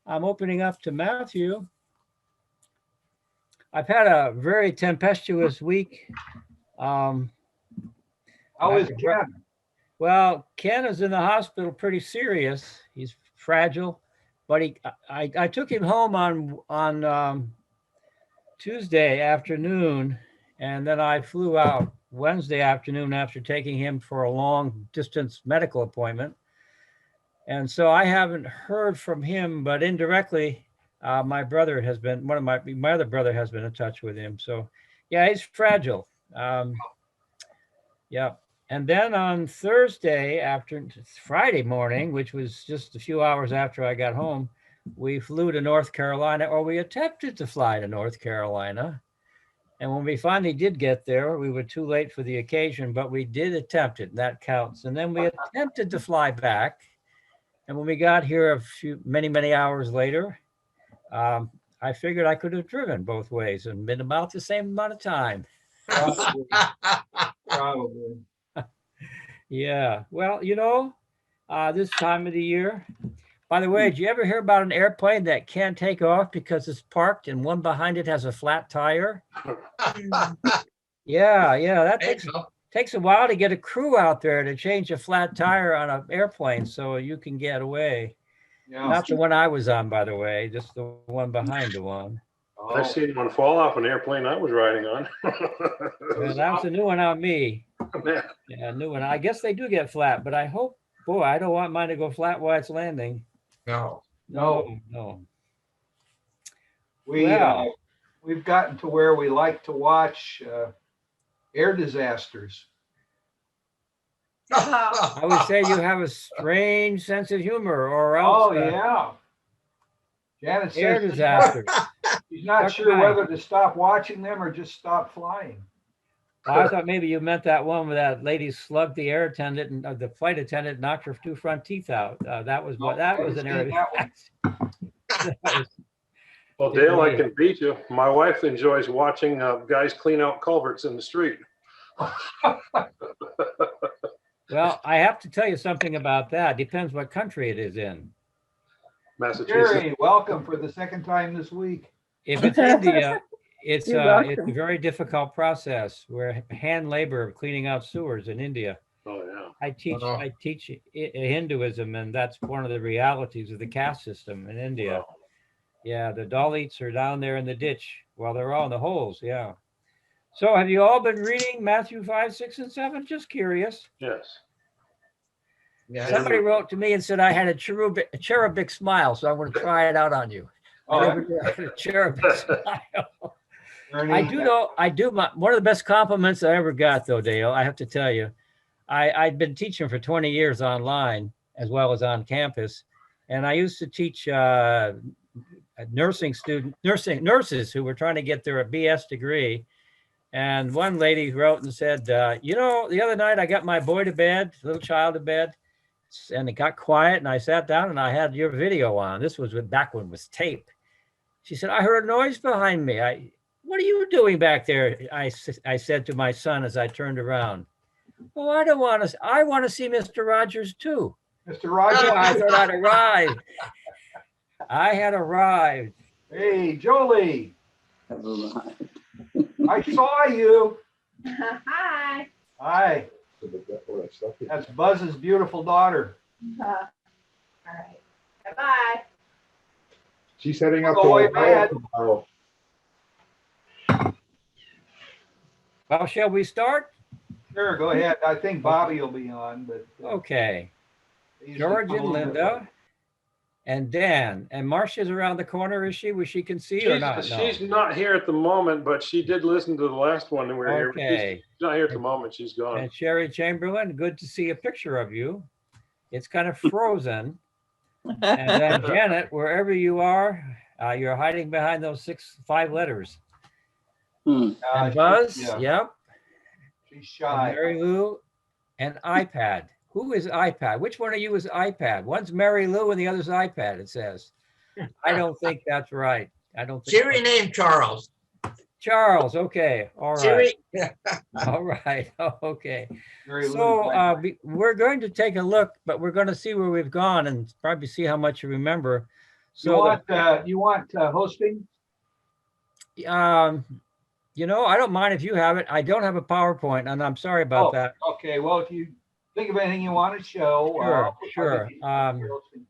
I'm opening up to Matthew. I've had a very tempestuous week. How is Ken? Well, Ken is in the hospital pretty serious. He's fragile, but I took him home on Tuesday afternoon, and then I flew out Wednesday afternoon after taking him for a long distance medical appointment. And so I haven't heard from him, but indirectly, my brother has been my other brother has been in touch with him. So, yeah, he's fragile. Yeah. And then on Friday morning, which was just a few hours after I got home, we flew to North Carolina, or we attempted to fly to North Carolina. And when we finally did get there, we were too late for the occasion, but we did attempt it, and that counts. And then we attempted to fly back. And when we got here many hours later, I figured I could have driven both ways and been about the same amount of time. Probably. Yeah. Well, this time of the year. By the way, did you ever hear about an airplane that can't take off because it's parked and one behind it has a flat tire? Yeah. That takes a while to get a crew out there to change a flat tire on an airplane so you can get away. Yeah. Not the one I was on, by the way, just the one behind the one. I seen one fall off an airplane I was riding on. Well, that was a new one on me. Yeah, new one. I guess they do get flat, but I don't want mine to go flat while it's landing. No. We've gotten to where we like to watch air disasters. I would say you have a strange sense of humor, or else. Oh yeah. Janet says air disasters. She's not sure whether to stop watching them or just stop flying. Well, I thought maybe you meant that one where that lady slugged the air attendant and the flight attendant knocked her 2 front teeth out. That was an air disaster. Well, Dale, I can beat you. My wife enjoys watching guys clean out culverts in the street. Well, I have to tell you something about that. Depends what country it is in. Massachusetts. Jerry, welcome for the second time this week. If it's India, it's a very difficult process. We're hand labor of cleaning out sewers in India. Oh yeah. I teach Hinduism, and that's one of the realities of the caste system in India. Wow. Yeah, the Dalits are down there in the ditch while they're all in the holes. Yeah. So have you all been reading Matthew 5, 6, and 7? Just curious. Yes. Yeah. Somebody wrote to me and said I had a cherubic smile, so I'm going to try it out on you. A cherubic smile. Ernie. One of the best compliments I ever got, though, Dale, I have to tell you, I'd been teaching for 20 years online as well as on campus, and I used to teach nurses who were trying to get their BS degree. And one lady wrote and said, the other night I got my boy to bed, little child to bed, and it got quiet, and I sat down and I had your video on. This was back when it was tape. She said, I heard a noise behind me. What are you doing back there? I said to my son as I turned around. Well, I want to see Mr. Rogers too. Mr. Rogers? I thought I'd arrived. I had arrived. Hey, Jolie. I saw you. Hi. Hi. That's Buzz's beautiful daughter. All right. Bye-bye. She's heading up to Ohio tomorrow. Well, shall we start? Sure, go ahead. I think Bobby will be on, but okay. George and Linda and Dan, and Marcia's around the corner. Is she? Where she can see or not? No. She's not here at the moment, but she did listen to the last one that we were here. She's not here at the moment. She's gone. And Sherry Chamberlain, good to see a picture of you. It's kind of frozen. And then Janet, wherever you are, you're hiding behind those 5 letters. And Buzz, yep. She's shy. And Mary Lou and iPad. Who is iPad? Which one of you is iPad? One's Mary Lou and the other's iPad, it says. I don't think that's right. I don't think Siri named Charles. Charles, okay. All right. Siri. All right. Okay. So we're going to take a look, but we're going to see where we've gone and probably see how much you remember. So You want hosting? I don't mind if you have it. I don't have a PowerPoint, and I'm sorry about that. Okay. Well, if you think of anything you want to show, Sure. hosting.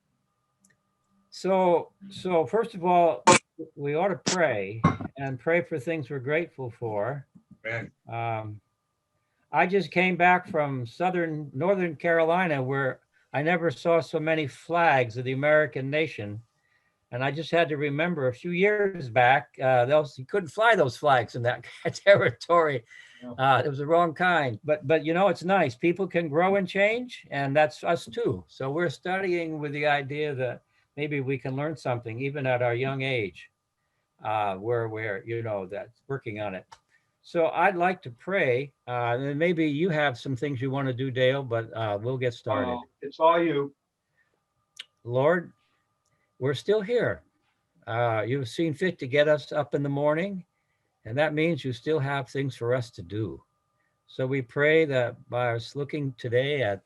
So first of all, we ought to pray and pray for things we're grateful for. Man. I just came back from Northern Carolina, where I never saw so many flags of the American nation. And I just had to remember a few years back, you couldn't fly those flags in that territory. It was the wrong kind. But it's nice. People can grow and change, and that's us too. So we're studying with the idea that maybe we can learn something even at our young age, where we're that's working on it. So I'd like to pray, and maybe you have some things you want to do, Dale, but we'll get started. It's all you. Lord, we're still here. You've seen fit to get us up in the morning, and that means you still have things for us to do. So we pray that by us looking today at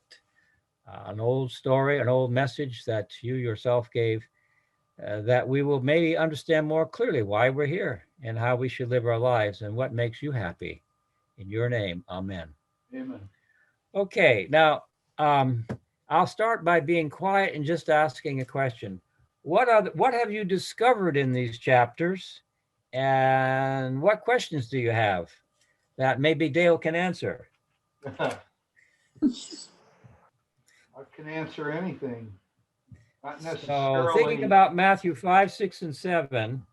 an old story, an old message that you yourself gave, that we will maybe understand more clearly why we're here and how we should live our lives and what makes you happy. In your name, amen. Amen. Okay, now I'll start by being quiet and just asking a question. What have you discovered in these chapters, and what questions do you have that maybe Dale can answer? I can answer anything. Not So necessarily. thinking about Matthew 5, 6, and 7,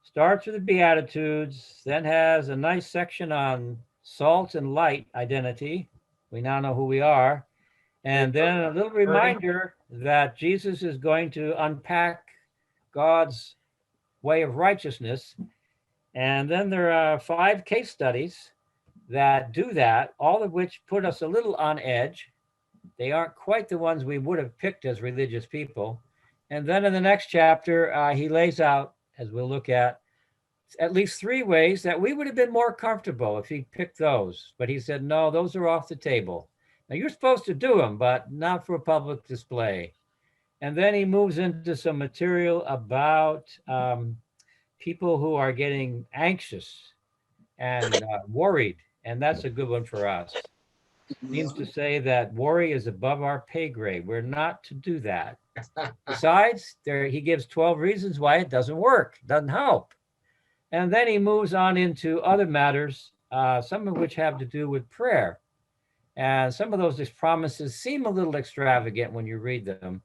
starts with the Beatitudes, then has a nice section on salt and light identity. We now know who we are. And then a little reminder that Jesus is going to unpack God's way of righteousness. And then there are 5 case studies that do that, all of which put us a little on edge. They aren't quite the ones we would have picked as religious people. And then in the next chapter, he lays out, as we'll look at least 3 ways that we would have been more comfortable if he picked those. But he said, no, those are off the table. Now you're supposed to do them, but not for public display. And then he moves into some material about people who are getting anxious and worried. And that's a good one for us. Seems to say that worry is above our pay grade. We're not to do that. Besides, he gives 12 reasons why it doesn't work, doesn't help. And then he moves on into other matters, some of which have to do with prayer. And some of those promises seem a little extravagant when you read them.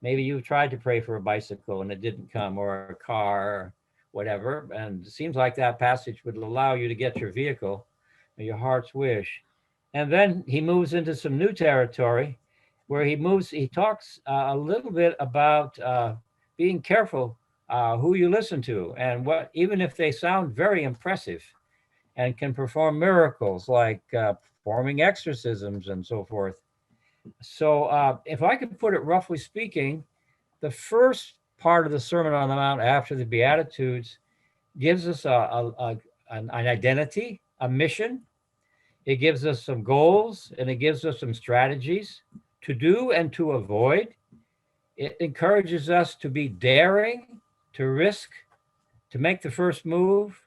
Maybe you've tried to pray for a bicycle and it didn't come, or a car, or whatever. And it seems like that passage would allow you to get your vehicle or your heart's wish. And then he moves into some new territory where he talks a little bit about being careful who you listen to, and what, even if they sound very impressive and can perform miracles like performing exorcisms and so forth. So if I could put it roughly speaking, the first part of the Sermon on the Mount after the Beatitudes gives us an identity, a mission. It gives us some goals, and it gives us some strategies to do and to avoid. It encourages us to be daring, to risk, to make the first move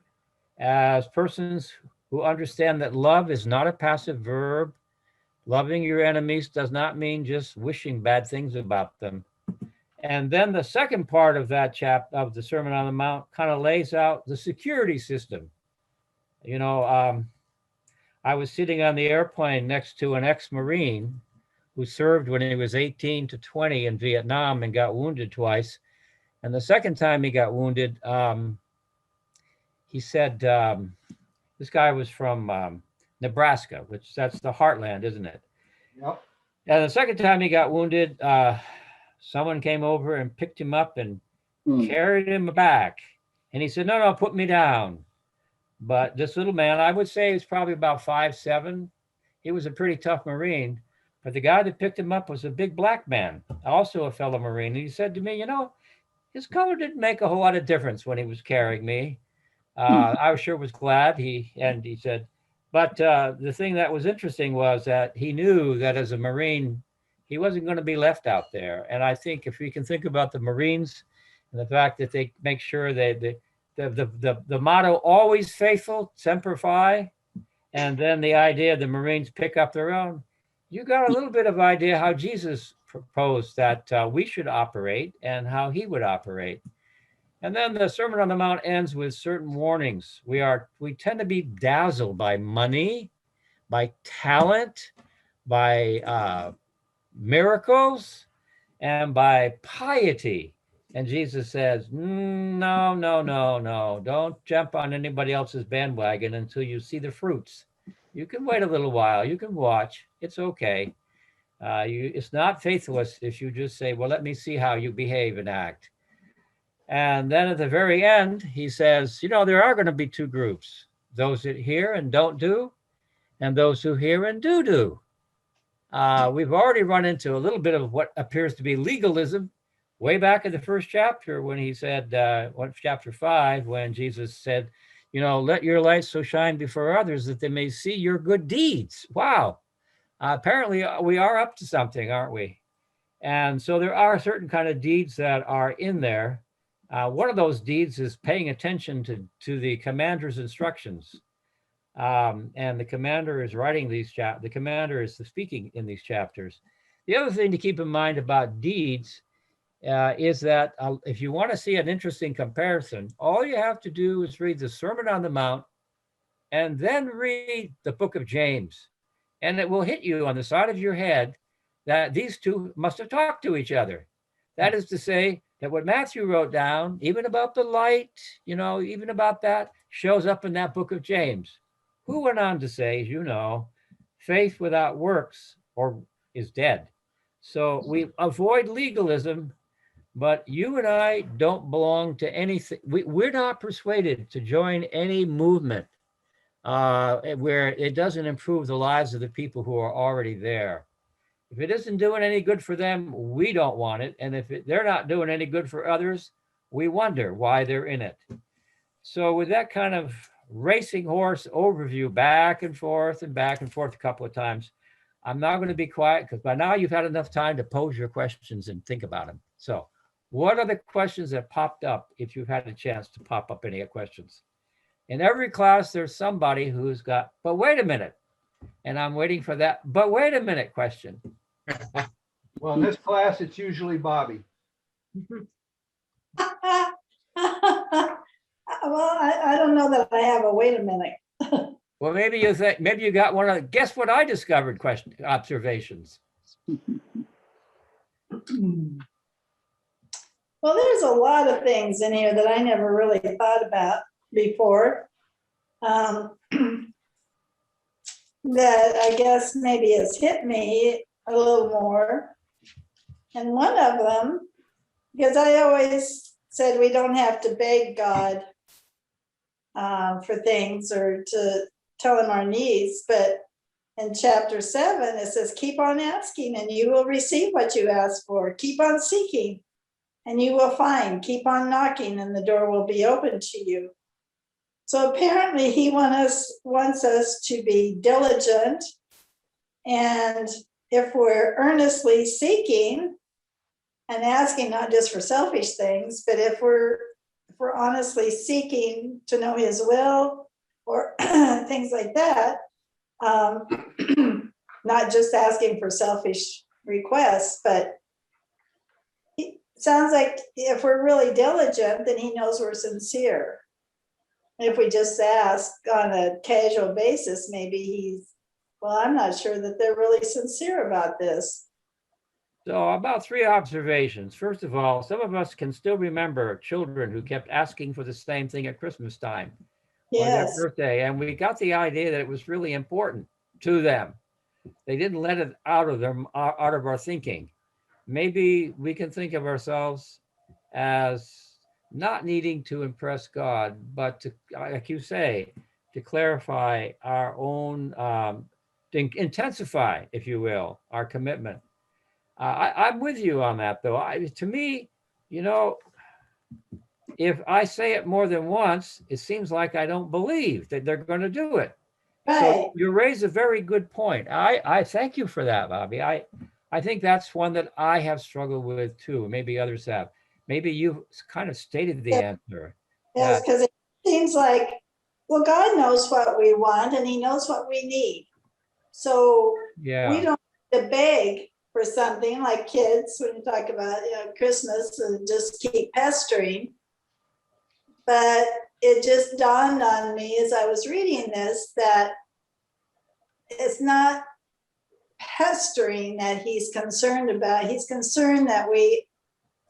as persons who understand that love is not a passive verb. Loving your enemies does not mean just wishing bad things about them. And then the second part of that chapter of the Sermon on the Mount kind of lays out the security system. I was sitting on the airplane next to an ex-Marine who served when he was 18 to 20 in Vietnam and got wounded twice. And the second time he got wounded, he said, this guy was from Nebraska, which that's the heartland, isn't it? Yep. And the second time he got wounded, someone came over and picked him up and carried him back. And he said, no, put me down. But this little man, I would say he's probably about 5'7". He was a pretty tough Marine. But the guy that picked him up was a big black man, also a fellow Marine. And he said to me, his color didn't make a whole lot of difference when he was carrying me. I sure was glad. He said, but the thing that was interesting was that he knew that as a Marine, he wasn't going to be left out there. And I think if we can think about the Marines And the fact that they make sure the motto, always faithful, semper fi, and then the idea the Marines pick up their own. You got a little bit of idea how Jesus proposed that we should operate and how he would operate. And then the Sermon on the Mount ends with certain warnings. We tend to be dazzled by money, by talent, by miracles, and by piety. And Jesus says, no, no, no, no. Don't jump on anybody else's bandwagon until you see the fruits. You can wait a little while. You can watch. It's okay. It's not faithless if you just say, well, let me see how you behave and act. And then at the very end, he says, there are going to be two groups, those that hear and don't do, and those who hear and do. We've already run into a little bit of what appears to be legalism way back in the first chapter when he said, chapter 5, when Jesus said, let your light so shine before others that they may see your good deeds. Wow. Apparently we are up to something, aren't we? And so there are certain kind of deeds that are in there. One of those deeds is paying attention to the commander's instructions. And the commander is writing these the commander is speaking in these chapters. The other thing to keep in mind about deeds is that if you want to see an interesting comparison, all you have to do is read the Sermon on the Mount and then read the book of James. And it will hit you on the side of your head that these two must have talked to each other. That is to say that what Matthew wrote down, even about the light, even about that, shows up in that book of James. Who went on to say, as you know, faith without works is dead. So we avoid legalism, but you and I don't belong to anything. We're not persuaded to join any movement where it doesn't improve the lives of the people who are already there. If it isn't doing any good for them, we don't want it. And if they're not doing any good for others, we wonder why they're in it. So with that kind of racing horse overview back and forth a couple of times, I'm not going to be quiet because by now you've had enough time to pose your questions and think about them. So what are the questions that popped up if you've had a chance to pop up any questions? In every class, there's somebody who's got, but wait a minute. And I'm waiting for that, but wait a minute question. Well, in this class, it's usually Bobby. Well, I don't know that I have a wait a minute. Well, maybe you got one of the, guess what I discovered observations. Well, there's a lot of things in here that I never really thought about before. That I guess maybe has hit me a little more. And one of them, because I always said we don't have to beg God for things or to tell him our needs, but in chapter 7, it says, keep on asking and you will receive what you ask for. Keep on seeking and you will find. Keep on knocking and the door will be open to you. So apparently he wants us to be diligent. And if we're earnestly seeking and asking, not just for selfish things, but if we're honestly seeking to know his will or things like that, not just asking for selfish requests, but it sounds like if we're really diligent, then he knows we're sincere. If we just ask on a casual basis, maybe I'm not sure that they're really sincere about this. So about 3 observations. First of all, some of us can still remember children who kept asking for the same thing at Christmas time. Yes. Or their birthday, and we got the idea that it was really important to them. They didn't let it out of our thinking. Maybe we can think of ourselves as not needing to impress God, but to, like you say, to clarify our own, to intensify, if you will, our commitment. I'm with you on that, though. To me, if I say it more than once, it seems like I don't believe that they're going to do it. Right. So you raise a very good point. I thank you for that, Bobby. I think that's one that I have struggled with too. Maybe others have. maybe you kind of stated the Yeah. answer. Yes, because it seems like, well, God knows what we want and he knows what we need. So we Yeah, don't have to beg for something like kids, when you talk about, Christmas and just keep pestering. But it just dawned on me as I was reading this that it's not pestering that he's concerned about. He's concerned that we,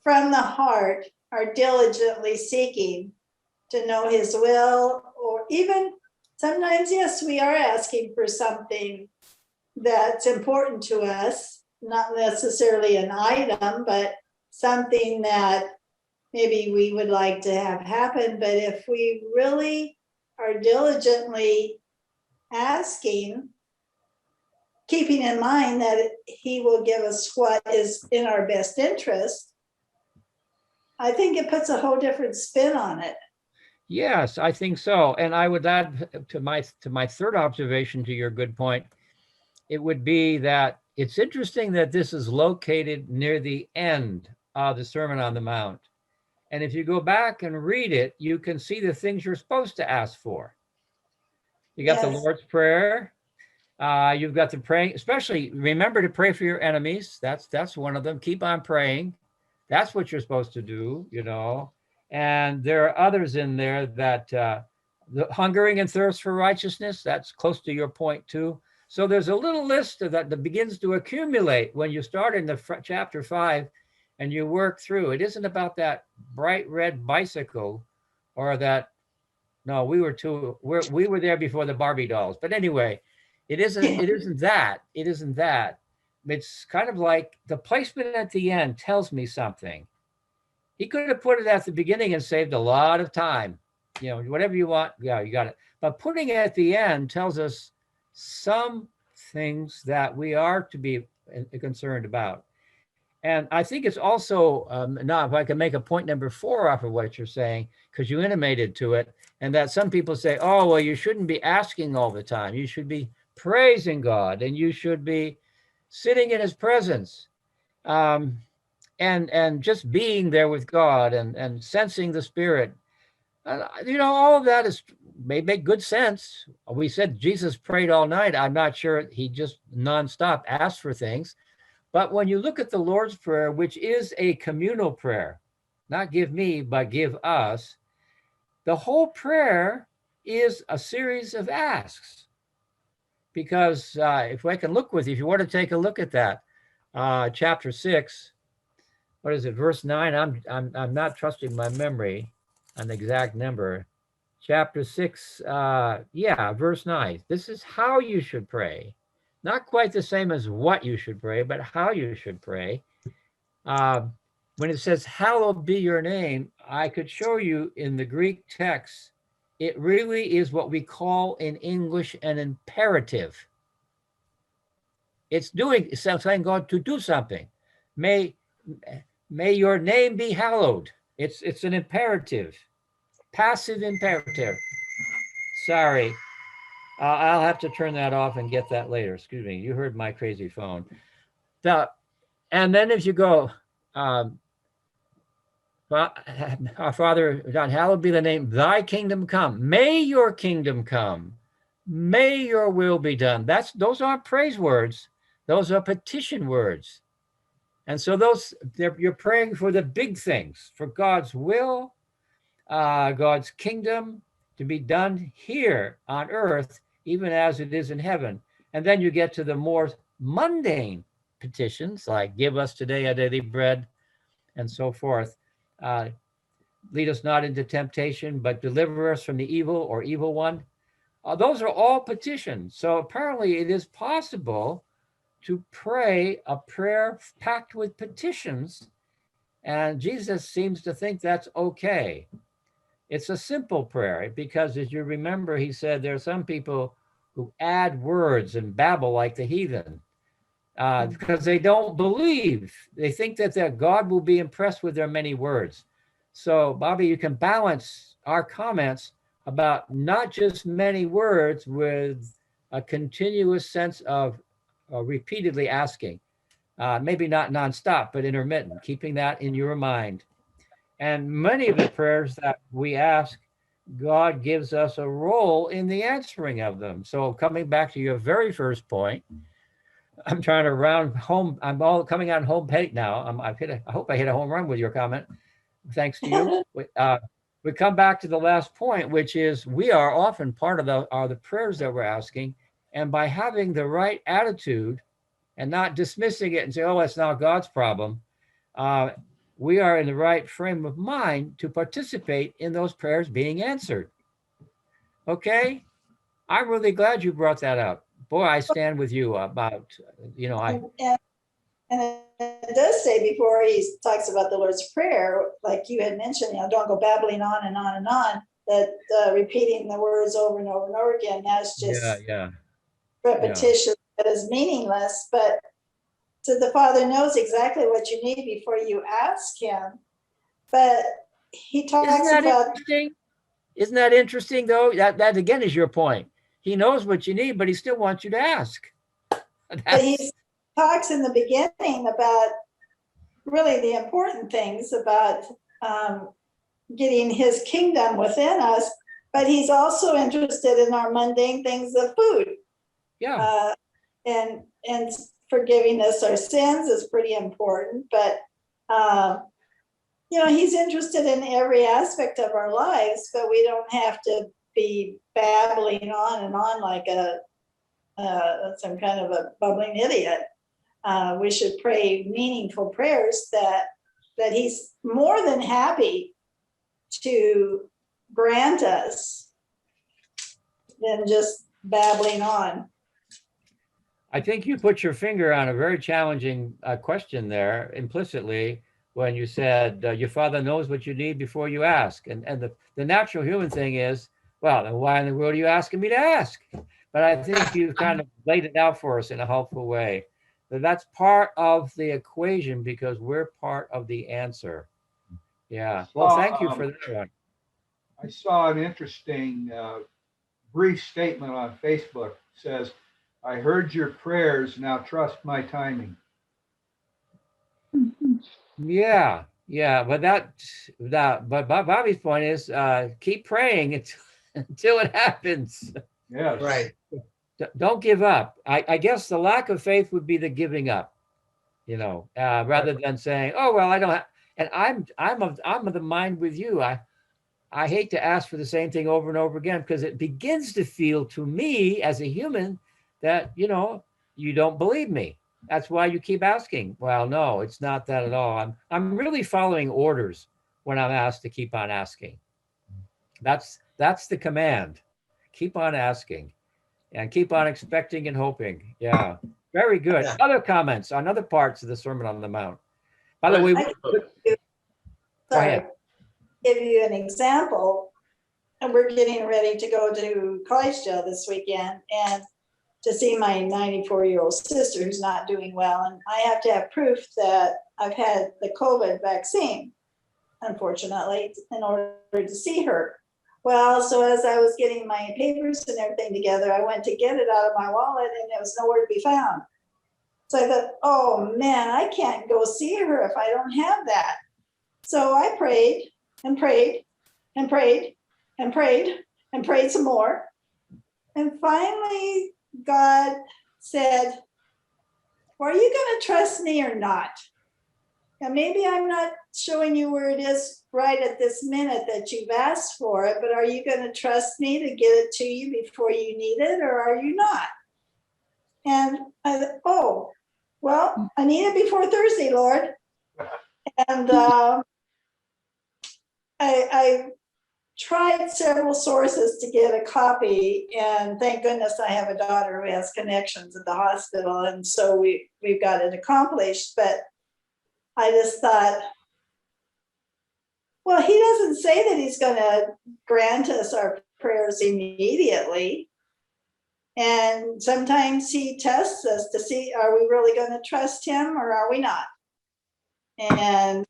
from the heart, are diligently seeking to know his will, or even sometimes, yes, we are asking for something that's important to us, not necessarily an item, but something that maybe we would like to have happen. But if we really are diligently asking, keeping in mind that he will give us what is in our best interest, I think it puts a whole different spin on it. yes, I think so. And I would add to my third observation to your good point, it would be that it's interesting that this is located near the end of the Sermon on the Mount. And if you go back and read it, you can see the things you're supposed to ask for. You got the Yes. Lord's Prayer. You've got the praying, especially remember to pray for your enemies. That's one of them. Keep on praying. That's what you're supposed to do, And there are others in there that the hungering and thirst for righteousness, that's close to your point too. So there's a little list that begins to accumulate when you start in the chapter 5 and you work through. It isn't about that bright red bicycle or that, no, we were there before the Barbie dolls. But anyway, it isn't that. It's kind of like the placement at the end tells me something. He could have put it at the beginning and saved a lot of time. Whatever you want, yeah, you got it. But putting it at the end tells us some things that we are to be concerned about. And I think it's also, now if I can make a point number 4 off of what you're saying, because you intimated to it, and that some people say, oh, well, you shouldn't be asking all the time. You should be praising God and you should be sitting in his presence. And just being there with God and sensing the Spirit. All of that may make good sense. We said Jesus prayed all night. I'm not sure he just nonstop asked for things. But when you look at the Lord's Prayer, which is a communal prayer, not give me, but give us, the whole prayer is a series of asks. Because if I can look with you, if you want to take a look at that, chapter 6, what is it, verse 9? I'm not trusting my memory on the exact number. Chapter 6, verse 9. This is how you should pray. Not quite the same as what you should pray, but how you should pray. When it says, hallowed be your name, I could show you in the Greek text, it really is what we call in English an imperative. It's saying God to do something. May your name be hallowed. It's an imperative, passive imperative. Sorry. I'll have to turn that off and get that later. Excuse me. You heard my crazy phone. And then if you go, our Father, God, hallowed be the name, thy kingdom come. May your kingdom come. May your will be done. Those aren't praise words. Those are petition words. And so you're praying for the big things, for God's will, God's kingdom to be done here on earth, even as it is in heaven. And then you get to the more mundane petitions, like give us today our daily bread, and so forth. Lead us not into temptation, but deliver us from the evil one. Those are all petitions. So apparently it is possible to pray a prayer packed with petitions, and Jesus seems to think that's okay. It's a simple prayer because, as you remember, he said there are some people who add words and babble like the heathen because they don't believe. They think that God will be impressed with their many words. So, Bobby, you can balance our comments about not just many words with a continuous sense of repeatedly asking. Maybe not nonstop, but intermittent, keeping that in your mind. And many of the prayers that we ask, God gives us a role in the answering of them. So coming back to your very first point, I'm trying to round home. I'm all coming on home plate now. I hope I hit a home run with your comment. Thanks to you. We come back to the last point, which is we are often part of the prayers that we're asking. And by having the right attitude and not dismissing it and say, oh, it's not God's problem, we are in the right frame of mind to participate in those prayers being answered. Okay? I'm really glad you brought that up. Boy, I stand with you about, And it does say before he talks about the Lord's Prayer, like you had mentioned, don't go babbling on and on and on, that repeating the words over and over and over again, that's just repetition that is meaningless. But so the Father knows exactly what you need before you ask him. But he talks about. Isn't that interesting though? That again is your point. He knows what you need, but he still wants you to ask. But he talks in the beginning about really the important things about getting his kingdom within us, but he's also interested in our mundane things of food. Yeah. And forgiving us our sins is pretty important, but he's interested in every aspect of our lives, but we don't have to be babbling on and on like some kind of a bubbling idiot. We should pray meaningful prayers that he's more than happy to grant us than just babbling on. I think you put your finger on a very challenging question there implicitly when you said your Father knows what you need before you ask. And the natural human thing is, well, then why in the world are you asking me to ask? But I think you kind of laid it out for us in a helpful way. That's part of the equation because we're part of the answer. Yeah. Well, thank you for that one. I saw an interesting brief statement on Facebook. It says, I heard your prayers, now trust my timing. Yeah. But Bobby's point is keep praying until it happens. Yes. Right. Don't give up. I guess the lack of faith would be the giving up, rather than saying, oh, well, I don't have, and I'm of the mind with you. I hate to ask for the same thing over and over again because it begins to feel to me as a human that, you don't believe me. That's why you keep asking. Well, no, it's not that at all. I'm really following orders when I'm asked to keep on asking. That's the command. Keep on asking. And keep on expecting and hoping. Yeah, very good. Yeah. Other comments on other parts of the Sermon on the Mount. By the way, go ahead. Give you an example. And we're getting ready to go to Collegedale this weekend and to see my 94-year-old sister who's not doing well. And I have to have proof that I've had the COVID vaccine, unfortunately, in order to see her. Well, so as I was getting my papers and everything together, I went to get it out of my wallet and it was nowhere to be found. So I thought, oh man, I can't go see her if I don't have that. So I prayed and prayed and prayed and prayed and prayed some more. And finally, God said, well, are you going to trust me or not? And maybe I'm not showing you where it is right at this minute that you've asked for it, but are you going to trust me to get it to you before you need it, or are you not? And I thought, oh, well, I need it before Thursday, Lord. And I tried several sources to get a copy, and thank goodness I have a daughter who has connections at the hospital, and so we've got it accomplished. But I just thought, well, he doesn't say that he's going to grant us our prayers immediately. And sometimes he tests us to see, are we really going to trust him or are we not? And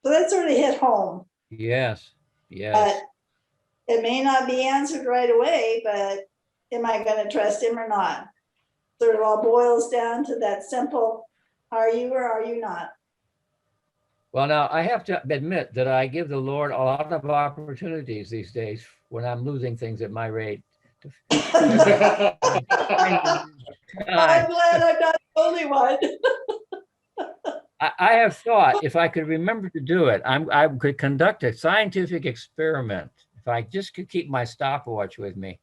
so that sort of hit home. Yes. But it may not be answered right away, but am I going to trust him or not? Sort of all boils down to that simple, are you or are you not? Well, now I have to admit that I give the Lord a lot of opportunities these days when I'm losing things at my rate. I'm I glad I'm not the only one. I have thought if I could remember to do it, I could conduct a scientific experiment. If I just could keep my stopwatch with me,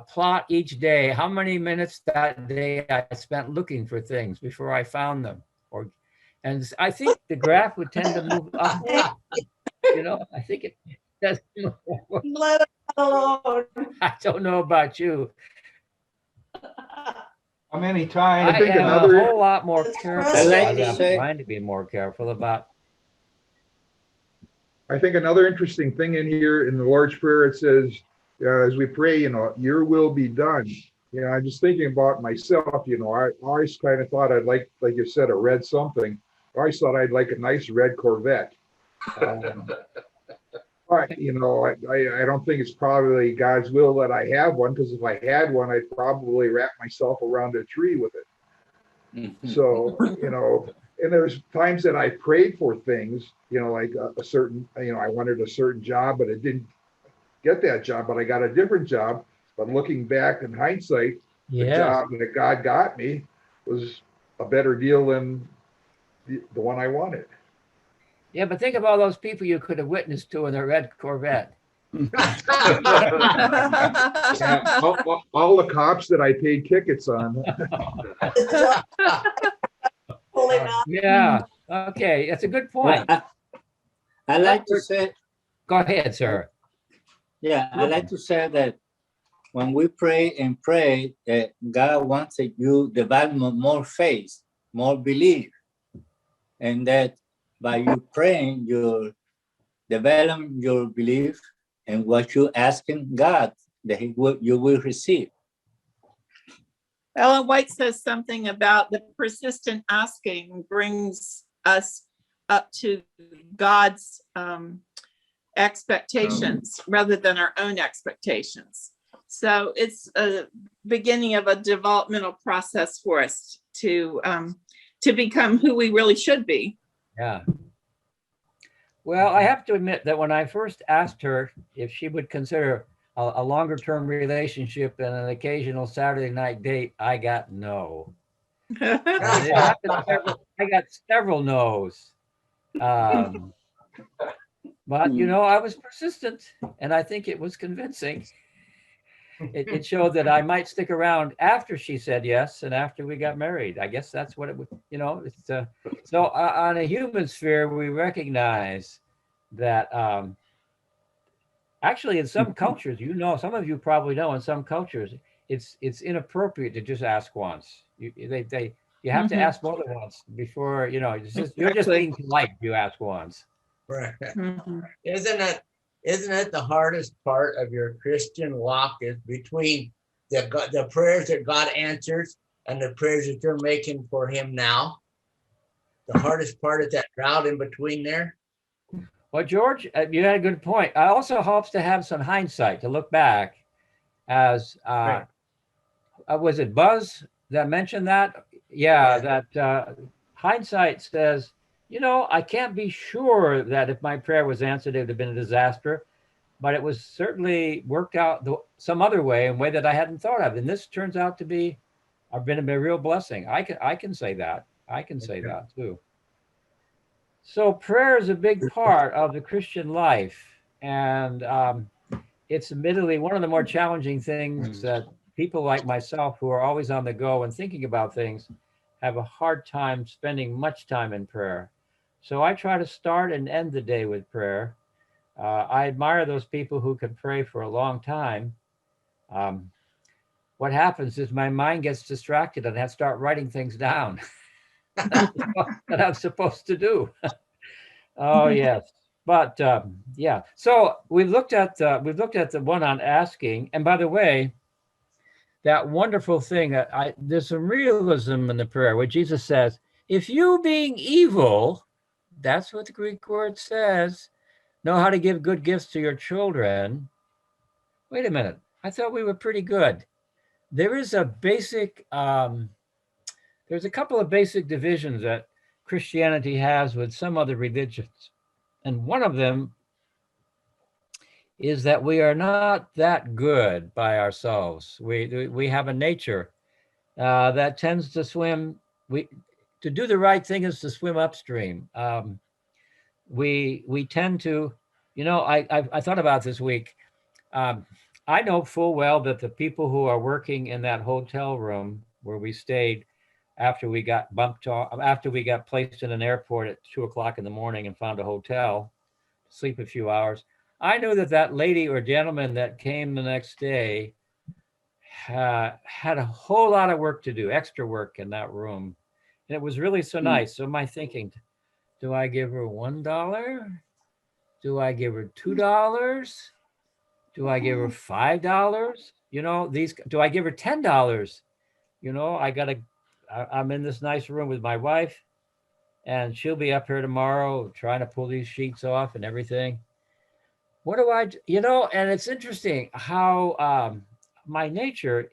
plot each day how many minutes that day I spent looking for things before I found them, and I think the graph would tend to move up. You know, I think it does. Let it alone. I don't know about you. How many I times? think am another- a whole lot more It's careful. frustrating. I'm I like to say- trying to be more careful about. I think another interesting thing in here in the Lord's Prayer, it says, as we pray, your will be done. I'm just thinking about myself, I always kind of thought I'd like you said, a red something. I always thought I'd like a nice red Corvette. But, I don't think it's probably God's will that I have one, because if I had one, I'd probably wrap myself around a tree with it. So, and there's times that I prayed for things, like a certain, I wanted a certain job, but I didn't get that job, but I got a different job. But looking back in hindsight, the Yes. job that God got me was a better deal than the one I wanted. Yeah, but think of all those people you could have witnessed to in a red Corvette. Yeah, all the cops that I paid tickets on. Pulling out. Yeah. Okay, that's a good Well, point. I like to say, Go ahead, sir. yeah, I like to say that when we pray, God wants that you develop more faith, more belief, and that by you praying, you develop your belief and what you asking God that you will receive. Ellen White says something about the persistent asking brings us up to God's expectations rather than our own expectations. So it's a beginning of a developmental process for us to become who we really should be. Yeah. Well, I have to admit that when I first asked her if she would consider a longer term relationship and an occasional Saturday night date, I got no. And it happened I got several no's. But, I was persistent, and I think it was convincing. It showed that I might stick around after she said yes and after we got married. I guess that's what it would, it's so on a human sphere, we recognize that actually in some cultures, some of you probably know, in some cultures, it's inappropriate to just ask once. You have to ask more than once before, you're just being polite if you ask once. Right. Mhm. Isn't it the hardest part of your Christian walk is between the prayers that God answers and the prayers that you're making for him now? The hardest part is that drought in between there. Well, George, you had a good point. It also helps to have some hindsight, to look back as, Right. Was it Buzz that mentioned that? Yeah, that hindsight says, I can't be sure that if my prayer was answered, it would have been a disaster, but it was certainly worked out some other way, in a way that I hadn't thought of. And this turns out to be, been a real blessing. I can say that. I can say that too. So prayer is a big part of the Christian life. And it's admittedly one of the more challenging things that people like myself, who are always on the go and thinking about things, have a hard time spending much time in prayer. So I try to start and end the day with prayer. I admire those people who can pray for a long time. What happens is my mind gets distracted and I start writing things down that I'm supposed to do. Oh yes, but yeah. So we've looked at the one on asking, and by the way, that wonderful thing. There's some realism in the prayer where Jesus says, "If you being evil," that's what the Greek word says, "know how to give good gifts to your children." Wait a minute. I thought we were pretty good. There is a basic. There's a couple of basic divisions that Christianity has with some other religions. And one of them is that we are not that good by ourselves. We have a nature that tends to swim. To do the right thing is to swim upstream. We tend to, I thought about this week. I know full well that the people who are working in that hotel room where we stayed after we got after we got placed in an airport at 2 o'clock in the morning and found a hotel, sleep a few hours. I knew that lady or gentleman that came the next day had a whole lot of work to do, extra work in that room. And it was really so nice. So my thinking, do I give her $1? Do I give her $2? Do I give her $5? Do I give her $10? I'm in this nice room with my wife, and she'll be up here tomorrow trying to pull these sheets off and everything. What do I, and it's interesting how my nature,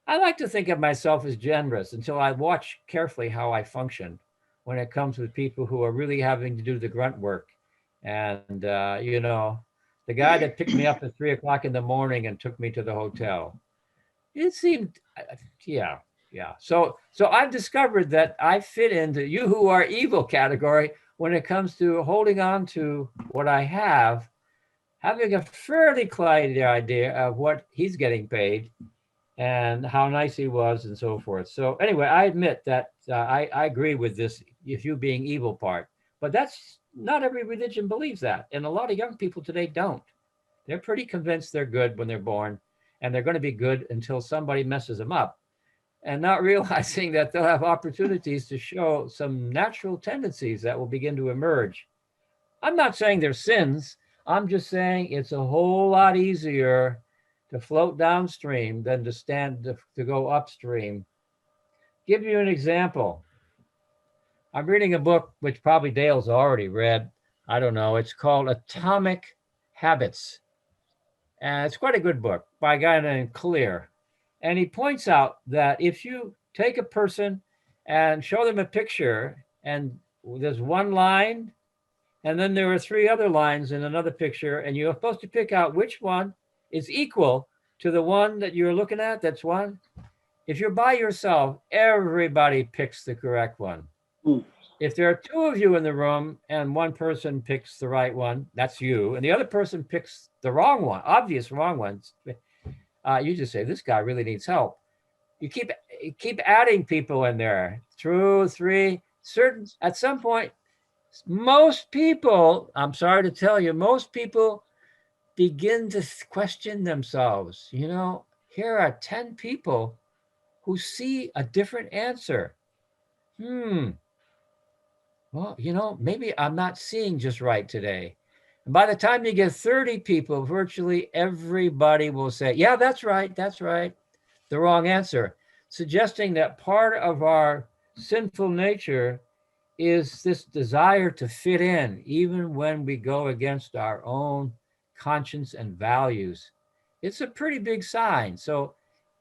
I like to think of myself as generous until I watch carefully how I function when it comes with people who are really having to do the grunt work. And, the guy that picked me up at 3 o'clock in the morning and took me to the hotel, it seemed, yeah. So I've discovered that I fit into you who are evil category when it comes to holding on to what I have, having a fairly clear idea of what he's getting paid and how nice he was and so forth. So anyway, I admit that I agree with this, if you being evil part, but that's not every religion believes that. And a lot of young people today don't. They're pretty convinced they're good when they're born, and they're going to be good until somebody messes them up, and not realizing that they'll have opportunities to show some natural tendencies that will begin to emerge. I'm not saying they're sins. I'm just saying it's a whole lot easier to float downstream than to go upstream. Give you an example. I'm reading a book, which probably Dale's already read. I don't know. It's called Atomic Habits. And it's quite a good book by a guy named Clear. And he points out that if you take a person and show them a picture, and there's one line, and then there are 3 other lines in another picture, and you're supposed to pick out which one is equal to the one that you're looking at, that's one. If you're by yourself, everybody picks the correct one. If there are 2 of you in the room and one person picks the right one, that's you, and the other person picks the wrong one, obvious wrong ones, you just say, this guy really needs help. You keep adding people in there, 2, 3, at some point, most people, I'm sorry to tell you, most people begin to question themselves. Here are 10 people who see a different answer. Well, maybe I'm not seeing just right today. And by the time you get 30 people, virtually everybody will say, yeah, that's right. The wrong answer, suggesting that part of our sinful nature is this desire to fit in, even when we go against our own conscience and values. It's a pretty big sign. So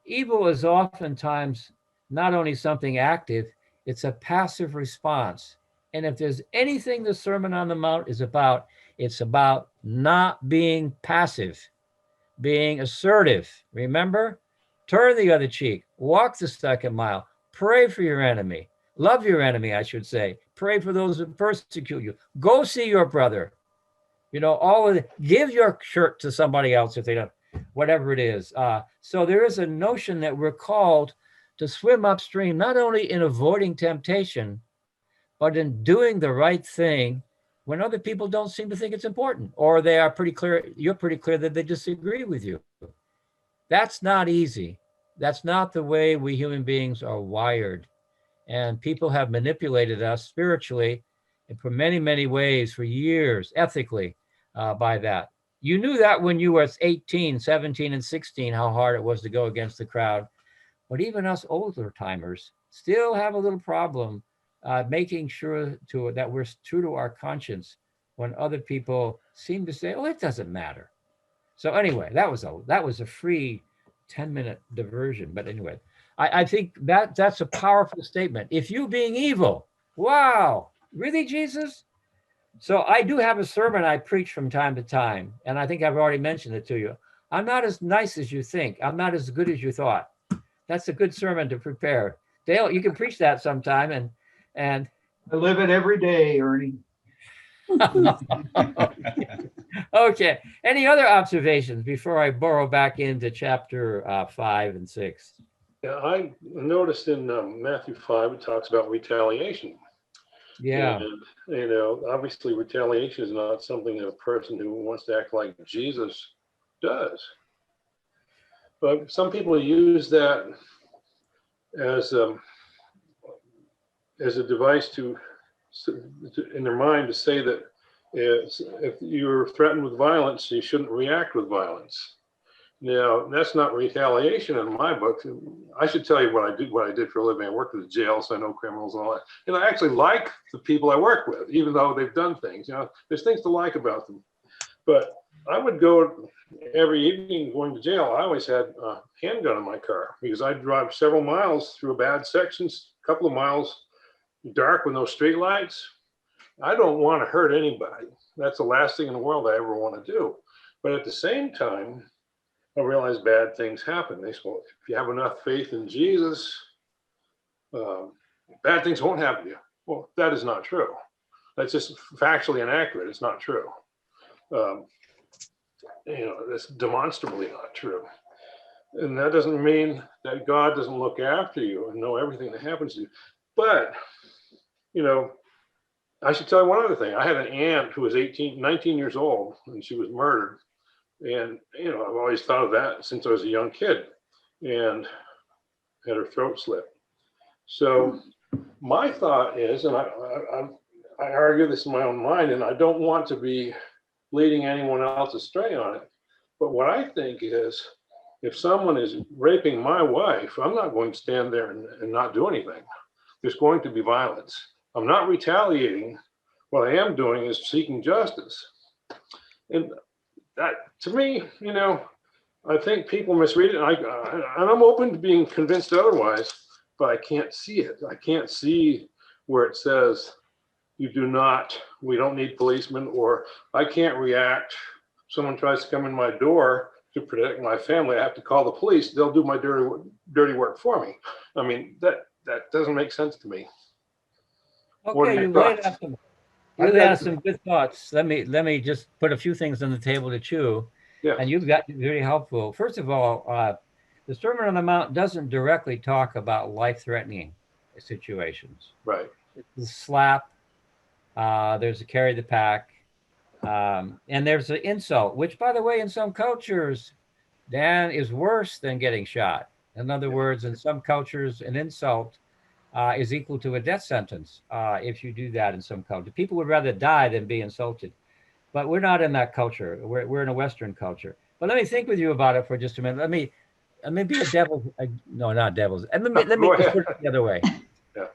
evil is oftentimes not only something active, it's a passive response. And if there's anything the Sermon on the Mount is about, it's about not being passive, being assertive. Remember? Turn the other cheek, walk the second mile, pray for your enemy, love your enemy, I should say. Pray for those who persecute you. Go see your brother. Give your shirt to somebody else if they don't, whatever it is. So there is a notion that we're called to swim upstream, not only in avoiding temptation, but in doing the right thing when other people don't seem to think it's important, or they are pretty clear, you're pretty clear that they disagree with you. That's not easy. That's not the way we human beings are wired. And people have manipulated us spiritually and for many, many ways for years, ethically, by that. You knew that when you were 18, 17, and 16, how hard it was to go against the crowd. But even us older timers still have a little problem making sure that we're true to our conscience when other people seem to say, oh, it doesn't matter. So anyway, that was a free 10-minute diversion. But anyway, I think that's a powerful statement. If you being evil, wow, Really, Jesus? So I do have a sermon I preach from time to time, and I think I've already mentioned it to you. I'm not as nice as you think. I'm not as good as you thought. That's a good sermon to prepare. Dale, you can preach that sometime, and I live it every day, Ernie. okay. Any other observations before I burrow back into chapter 5 and 6? Yeah, I noticed in Matthew 5, it talks about retaliation. Yeah. And, you know, obviously retaliation is not something that a person who wants to act like Jesus does. But some people use that as a device in their mind to say that if you're threatened with violence, you shouldn't react with violence. Now, that's not retaliation in my book. I should tell you what I did for a living. I worked at the jail, so I know criminals and all that. And I actually like the people I work with, even though they've done things. You know, there's things to like about them. But I would go every evening going to jail. I always had a handgun in my car because I'd drive several miles through bad sections, a couple of miles dark with no street lights. I don't want to hurt anybody. That's the last thing in the world I ever want to do. But at the same time, I realize bad things happen. They say, well, if you have enough faith in Jesus, bad things won't happen to you. Well, that is not true. That's just factually inaccurate. It's not true. You know, that's demonstrably not true. And that doesn't mean that God doesn't look after you and know everything that happens to you. But, you know, I should tell you one other thing. I had an aunt who was 19 years old, and she was murdered. And, you know, I've always thought of that since I was a young kid, and had her throat slit. So my thought is, and I argue this in my own mind, and I don't want to be leading anyone else astray on it. But what I think is, if someone is raping my wife, I'm not going to stand there and not do anything. There's going to be violence. I'm not retaliating. What I am doing is seeking justice. And that, to me, you know, I think people misread it. And I'm open to being convinced otherwise, but I can't see it. I can't see where it says we don't need policemen, or I can't react. Someone tries to come in my door to protect my family, I have to call the police. They'll do my dirty work for me. I mean, that doesn't make sense to me. Okay, you laid out some good thoughts. Let me just put a few things on the table to chew. Yeah. And you've got very helpful. First of all, the Sermon on the Mount doesn't directly talk about life-threatening situations. Right. It's a slap. There's a carry the pack. And there's an insult, which, by the way, in some cultures, Dan, is worse than getting shot. In other words, in some cultures, an insult is equal to a death sentence if you do that in some cultures. People would rather die than be insulted. But we're not in that culture. We're in a Western culture. But let me think with you about it for just a minute. Let me be a devil's. No, not devil's. And let me just put it the other way. Yeah.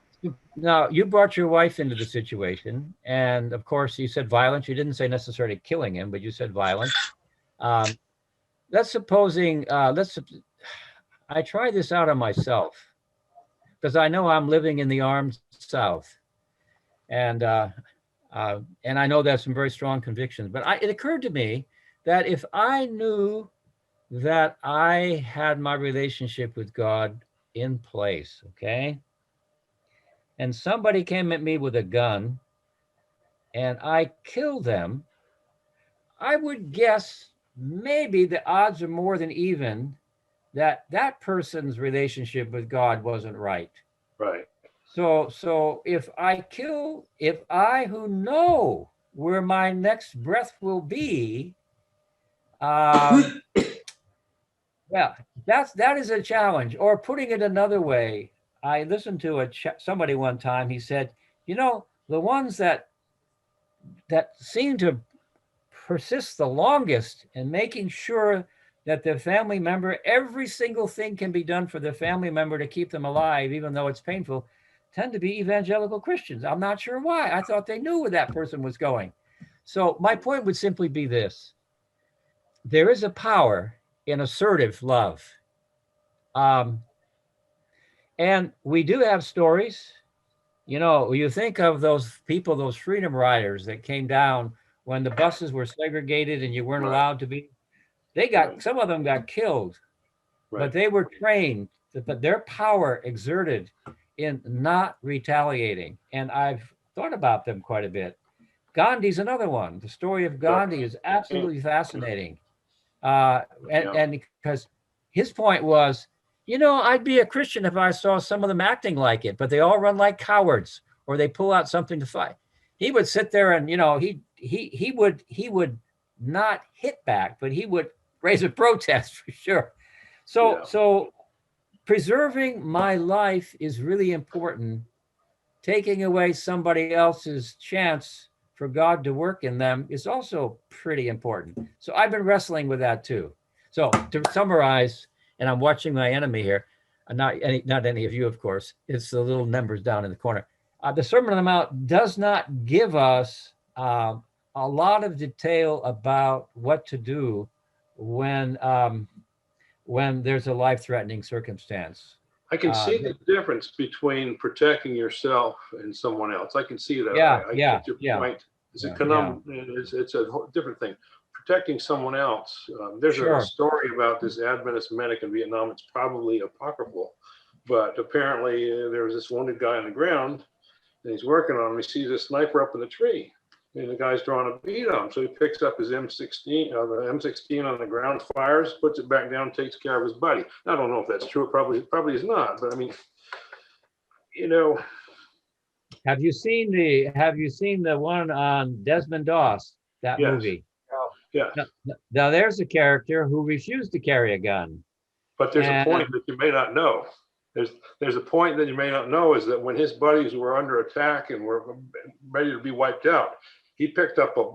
Now, you brought your wife into the situation, and of course, you said violence. You didn't say necessarily killing him, but you said violence. Let's supposing. I try this out on myself because I know I'm living in the armed South, and I know there's some very strong convictions, but it occurred to me that if I knew that I had my relationship with God in place, okay, and somebody came at me with a gun and I killed them, I would guess maybe the odds are more than even that that person's relationship with God wasn't right. Right. So if I who know where my next breath will be, well, that is a challenge. Or putting it another way, I listened to somebody one time. He said, you know, the ones that seem to persist the longest in making sure that their family member, every single thing can be done for their family member to keep them alive, even though it's painful, tend to be evangelical Christians. I'm not sure why. I thought they knew where that person was going. So my point would simply be this. There is a power in assertive love. And we do have stories You know, you think of those people, those freedom riders that came down when the buses were segregated and you weren't Right. allowed to be. They got, Right. some of them got killed, but Right. they were trained, but their power exerted in not retaliating. And I've thought about them quite a bit. Gandhi's another one. The story of Gandhi is absolutely fascinating. And because his point was, you know, I'd be a Christian if I saw some of them acting like it, but they all run like cowards or they pull out something to fight. He would sit there and, you know, he would not hit back, but he would raise a protest for sure. So Yeah. so preserving my life is really important. Taking away somebody else's chance for God to work in them is also pretty important. So I've been wrestling with that too. So to summarize, and I'm watching my enemy here, not any of you, of course. It's the little numbers down in the corner. The Sermon on the Mount does not give us a lot of detail about what to do when there's a life-threatening circumstance. I can see the difference between protecting yourself and someone else. I can see that. Yeah, I yeah, get your yeah, point. It's yeah, it's a different thing. Protecting someone else. There's Sure. a story about this Adventist medic in Vietnam. It's probably apocryphal, but apparently there was this wounded guy on the ground, and he's working on him. He sees a sniper up in the tree, and the guy's drawing a bead on him. So he picks up his M16, the M16 on the ground, fires, puts it back down, takes care of his buddy. I don't know if that's true. It probably is not. But I mean, you know, Have you seen the one on Desmond Doss, that yes. movie? Yeah. Now there's a character who refused to carry a gun. But there's a And- point that you may not know. There's a point that you may not know is that when his buddies were under attack and were ready to be wiped out, he picked up a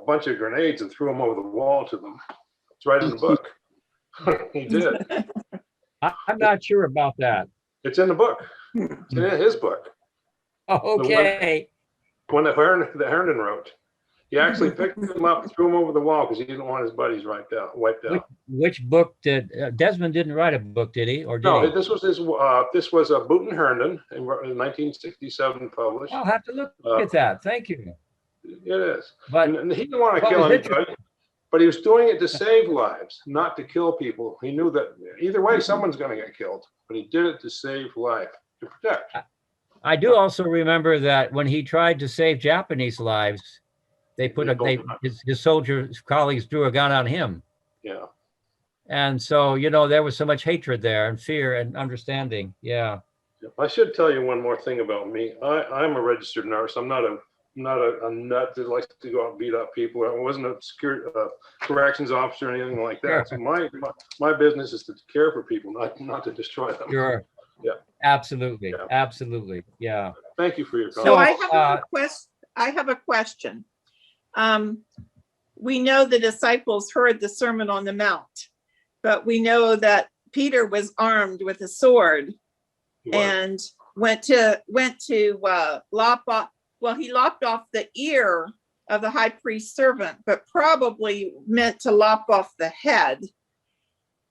bunch of grenades and threw them over the wall to them. It's right in the book. He did. I'm not sure about that. It's in the book. It's in his book. Okay. When the Herndon wrote, he actually picked them up and threw them over the wall because he didn't want his buddies wiped out. Which book did Desmond didn't write a book, did he? Or did No, he? this was a Boonton Herndon in 1967 published. I'll have to look at that. Thank you. It is. But and he didn't want to what kill was anybody, but he was doing it to save lives, not to kill people. He knew that either way, someone's going to get killed, but he did it to save life, to protect. I do also remember that when he tried to save Japanese lives, his soldier colleagues drew a gun on him. Yeah. And so, you know, there was so much hatred there and fear and understanding. Yeah. I should tell you one more thing about me. I'm a registered nurse. I'm not a nut that likes to go out and beat up people. I wasn't a corrections officer or anything like that. So my business is to care for people, not to destroy them. Sure. Yeah. Absolutely. Yeah. Absolutely. Yeah. Thank you for your So comment. I have a question. We know the disciples heard the Sermon on the Mount, but we know that Peter was armed with a sword and went to lop off. Well, he lopped off the ear of the high priest's servant, but probably meant to lop off the head.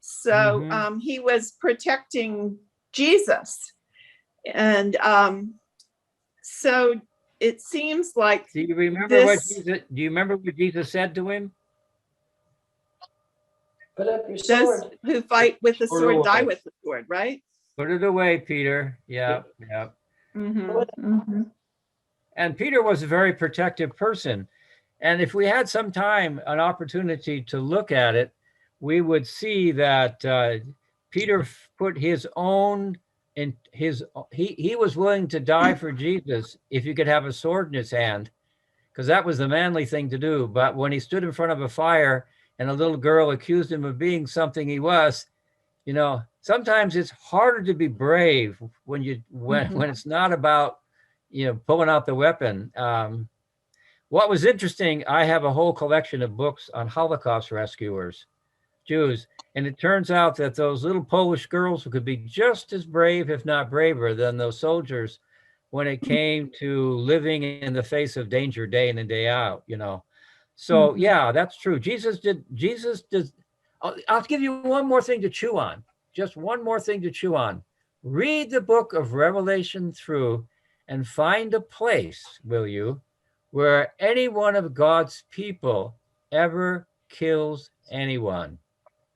So he was protecting Jesus. And so it seems like Do you remember what Jesus said to him? Put up your those sword. who fight with the Sword sword away. die with the sword, right? Put it away, Peter. Yeah. Yeah. And Peter was a very protective person. And if we had some time, an opportunity to look at it, we would see that Peter put his own he was willing to die for Jesus if he could have a sword in his hand, because that was the manly thing to do. But when he stood in front of a fire and a little girl accused him of being something he was, you know, sometimes it's harder to be brave when it's not about, you know, pulling out the weapon. What was interesting, I have a whole collection of books on Holocaust rescuers, Jews, and it turns out that those little Polish girls could be just as brave, if not braver, than those soldiers when it came to living in the face of danger day in and day out, you know. So yeah, that's true. Jesus did. I'll give you one more thing to chew on. Just one more thing to chew on. Read the book of Revelation through and find a place, will you, where any one of God's people ever kills anyone,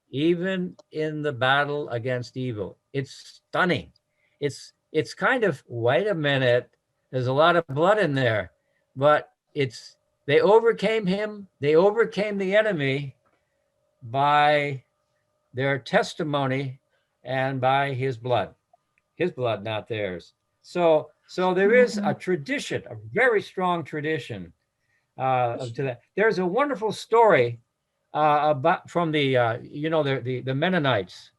even in the battle against evil. It's stunning. It's kind of, wait a minute, there's a lot of blood in there, but they overcame him, they overcame the enemy by their testimony and by his blood, not theirs. So there is a tradition, a very strong tradition to that. There's a wonderful story about from the the Mennonites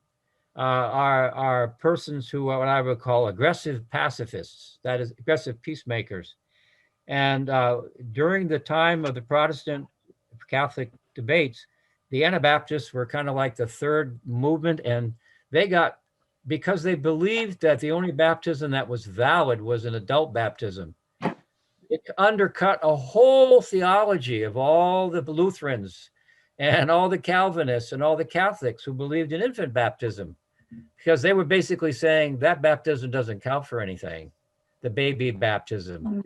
are persons who are what I would call aggressive pacifists, that is, aggressive peacemakers. And during the time of the Protestant Catholic debates, the Anabaptists were kind of like the third movement, and they got, because they believed that the only baptism that was valid was an adult baptism. It undercut a whole theology of all the Lutherans and all the Calvinists and all the Catholics who believed in infant baptism, because they were basically saying that baptism doesn't count for anything, the baby baptism.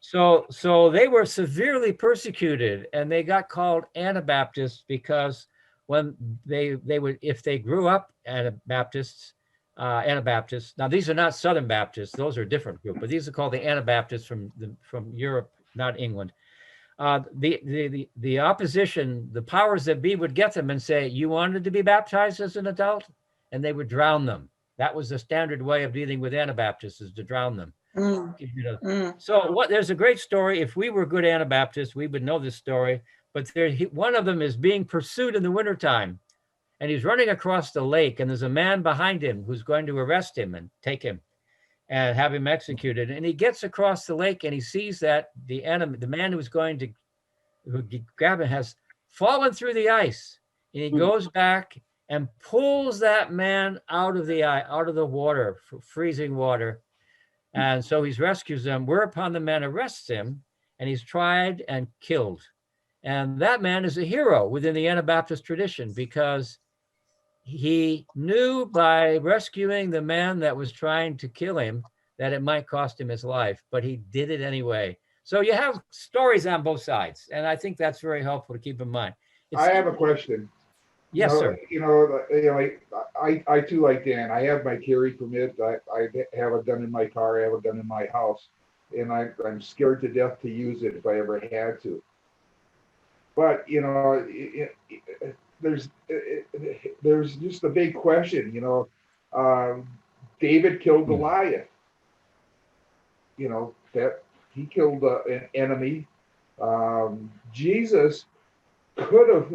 So they were severely persecuted, and they got called Anabaptists because when they would, if they grew up Anabaptists, now these are not Southern Baptists, those are a different group, but these are called the Anabaptists from Europe, not England. The opposition, the powers that be, would get them and say, you wanted to be baptized as an adult? And they would drown them. That was the standard way of dealing with Anabaptists, is to drown them. So there's a great story. If we were good Anabaptists, we would know this story. But one of them is being pursued in the wintertime, and he's running across the lake, and there's a man behind him who's going to arrest him and take him and have him executed. And he gets across the lake, and he sees that the man who's going to grab him has fallen through the ice. And he goes back and pulls that man out of the water, freezing water. And so he rescues him, whereupon the man arrests him, and he's tried and killed. And that man is a hero within the Anabaptist tradition, because he knew by rescuing the man that was trying to kill him that it might cost him his life, but he did it anyway. So you have stories on both sides, and I think that's very helpful to keep in mind. I have a question. Yes, sir. I too, like Dan, I have my carry permit. I have a gun in my car. I have a gun in my house, and I'm scared to death to use it if I ever had to. But there's just a big question. David killed Goliath. That he killed an enemy. Jesus could have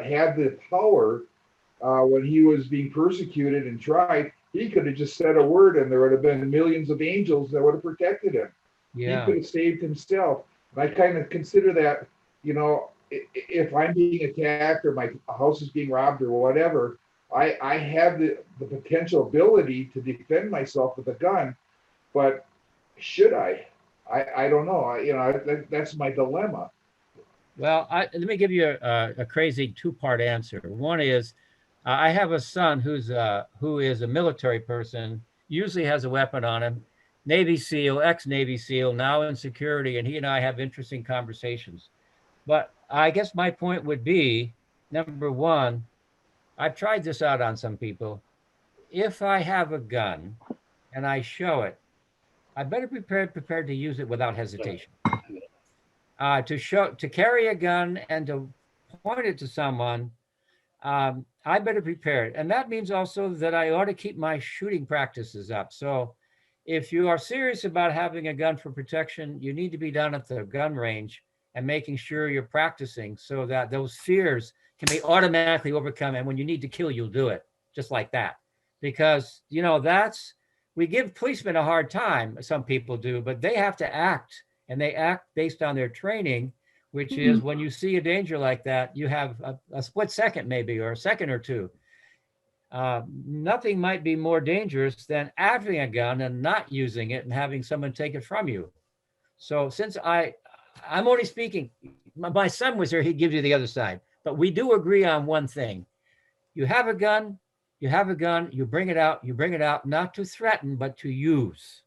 had the power when he was being persecuted and tried. He could have just said a word, and there would have been millions of angels that would have protected him. Yeah. He could have saved himself. And I kind of consider that, if I'm being attacked or my house is being robbed or whatever, I have the potential ability to defend myself with a gun, but should I? I don't know. That's my dilemma. Well, let me give you a crazy two-part answer. One is, I have a son who is a military person, usually has a weapon on him, Navy SEAL, ex-Navy SEAL, now in security, and he and I have interesting conversations. But I guess my point would be, number one, I've tried this out on some people. If I have a gun and I show it, I better be prepared to use it without hesitation. To carry a gun and to point it to someone, I better prepare it. And that means also that I ought to keep my shooting practices up. So if you are serious about having a gun for protection, you need to be down at the gun range and making sure you're practicing so that those fears can be automatically overcome. And when you need to kill, you'll do it just like that. Because, we give policemen a hard time, some people do, but they have to act, and they act based on their training, which is when you see a danger like that, you have a split second maybe, or a second or two. Nothing might be more dangerous than having a gun and not using it and having someone take it from you. So since I'm only speaking, my son was here, he'd give you the other side, but we do agree on one thing. You have a gun, you bring it out, not to threaten, but to use.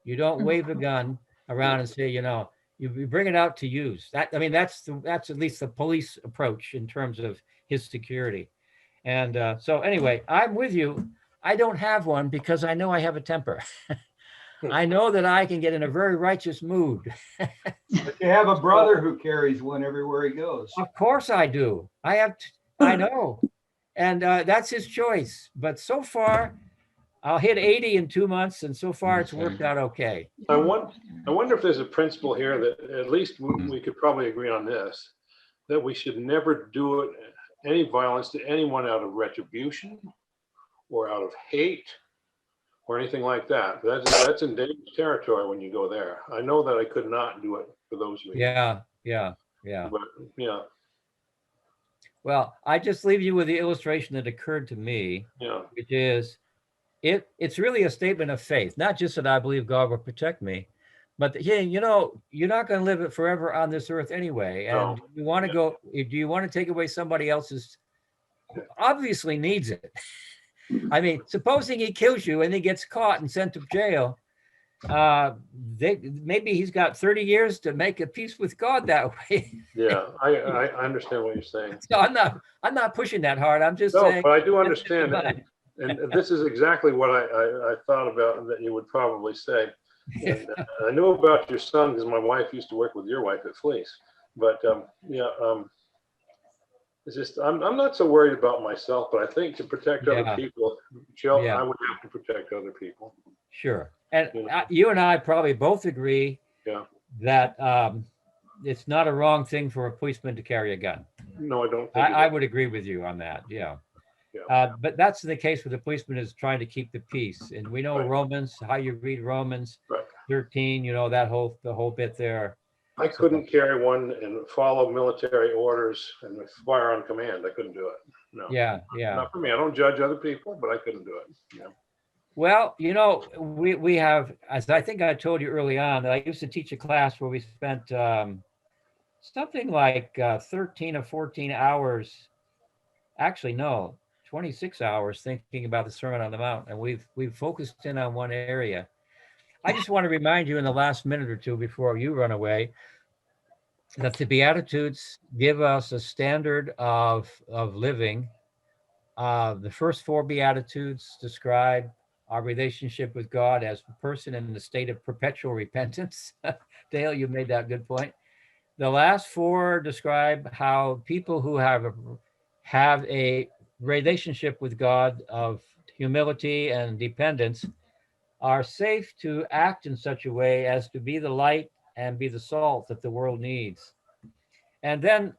You don't wave a gun around and say, you bring it out to use. That's at least the police approach in terms of his security. And so anyway, I'm with you. I don't have one because I know I have a temper. I know that I can get in a very righteous mood. But you have a brother who carries one everywhere he goes. Of course I do. I know. And that's his choice. But so far, I'll hit 80 in 2 months, and so far it's worked out okay. I wonder if there's a principle here that at least we could probably agree on this, that we should never do it, any violence to anyone out of retribution or out of hate or anything like that. That's in dangerous territory when you go there. I know that I could not do it for those reasons. Yeah. But yeah, Well, I just leave you with the illustration that occurred to me, yeah, which is it's really a statement of faith, not just that I believe God will protect me, but that, yeah, you're not going to live it forever on this earth anyway. And No. you want to go, do you want to take away somebody else's, who obviously needs it? I mean, supposing he kills you and he gets caught and sent to jail, maybe he's got 30 years to make a peace with God that way. yeah. I understand what you're saying. So I'm not pushing that hard. I'm just No, saying. but I do understand it. And this is exactly what I thought about that you would probably say. And I knew about your son because my wife used to work with your wife at Fleece. But it's just I'm not so worried about myself, but I think to protect other people, Jill, I would have to protect other people. Sure. And you and I probably both agree that it's not a wrong thing for a policeman to carry a gun. No, I don't think I would agree with you on that. Yeah. But that's the case where the policeman is trying to keep the peace. And we know Romans, how you read Romans 13, the whole bit there. I couldn't carry one and follow military orders and fire on command. I couldn't do it. No. Yeah. Not for me. I don't judge other people, but I couldn't do it. Yeah. Well, we have, as I think I told you early on, that I used to teach a class where we spent something like 13 or 14 hours. Actually, no, 26 hours thinking about the Sermon on the Mount, and we've focused in on one area. I just want to remind you in the last minute or two before you run away that the Beatitudes give us a standard of living. The first 4 Beatitudes describe our relationship with God as a person in the state of perpetual repentance. Dale, you made that good point. The last 4 describe how people who have a relationship with God of humility and dependence are safe to act in such a way as to be the light and be the salt that the world needs. And then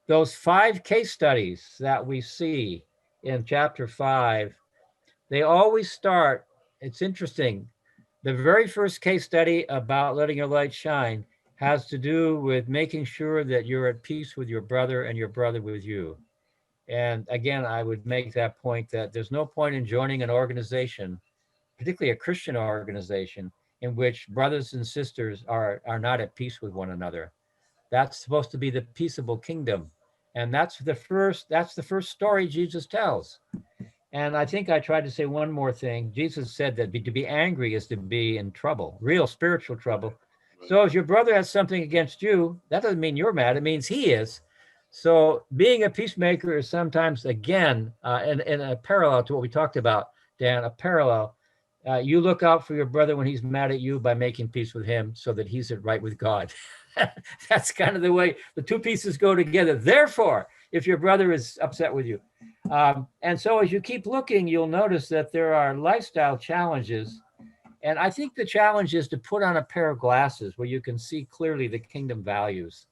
those 5 case studies that we see in chapter 5, they always start, it's interesting, the very first case study about letting your light shine has to do with making sure that you're at peace with your brother and your brother with you. And again, I would make that point that there's no point in joining an organization, particularly a Christian organization, in which brothers and sisters are not at peace with one another. That's supposed to be the peaceable kingdom. And that's the first story Jesus tells. And I think I tried to say one more thing. Jesus said that to be angry is to be in trouble, real spiritual trouble. So if your brother has something against you, that doesn't mean you're mad. It means he is. So being a peacemaker is sometimes, again, in a parallel to what we talked about, Dan, a parallel. You look out for your brother when he's mad at you by making peace with him so that he's at right with God. That's kind of the way the 2 pieces go together. Therefore, if your brother is upset with you. And so as you keep looking, you'll notice that there are lifestyle challenges. And I think the challenge is to put on a pair of glasses where you can see clearly the kingdom values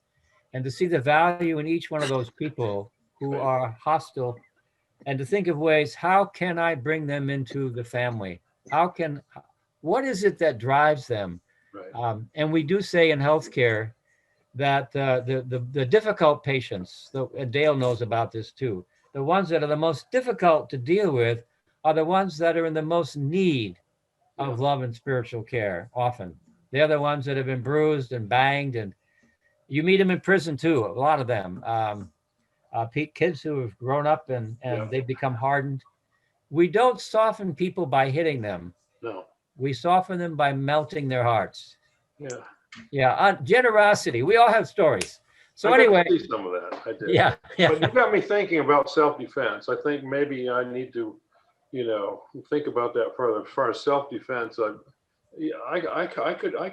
and to see the value in each one of those people who are hostile and to think of ways, how can I bring them into the family? What is it that drives them? Right. And we do say in healthcare that the difficult patients, and Dale knows about this too, the ones that are the most difficult to deal with are the ones that are in the most need of love and spiritual care. Often they're the ones that have been bruised and banged, and you meet them in prison too, a lot of them. Kids who have grown up and they've become hardened. We don't soften people by hitting them. No. We soften them by melting their hearts. Yeah. Yeah, generosity. We all have stories. So I got to anyway, see some of that. I did. yeah, yeah. But you got me thinking about self-defense. I think maybe I need to, think about that further. As far as self-defense, I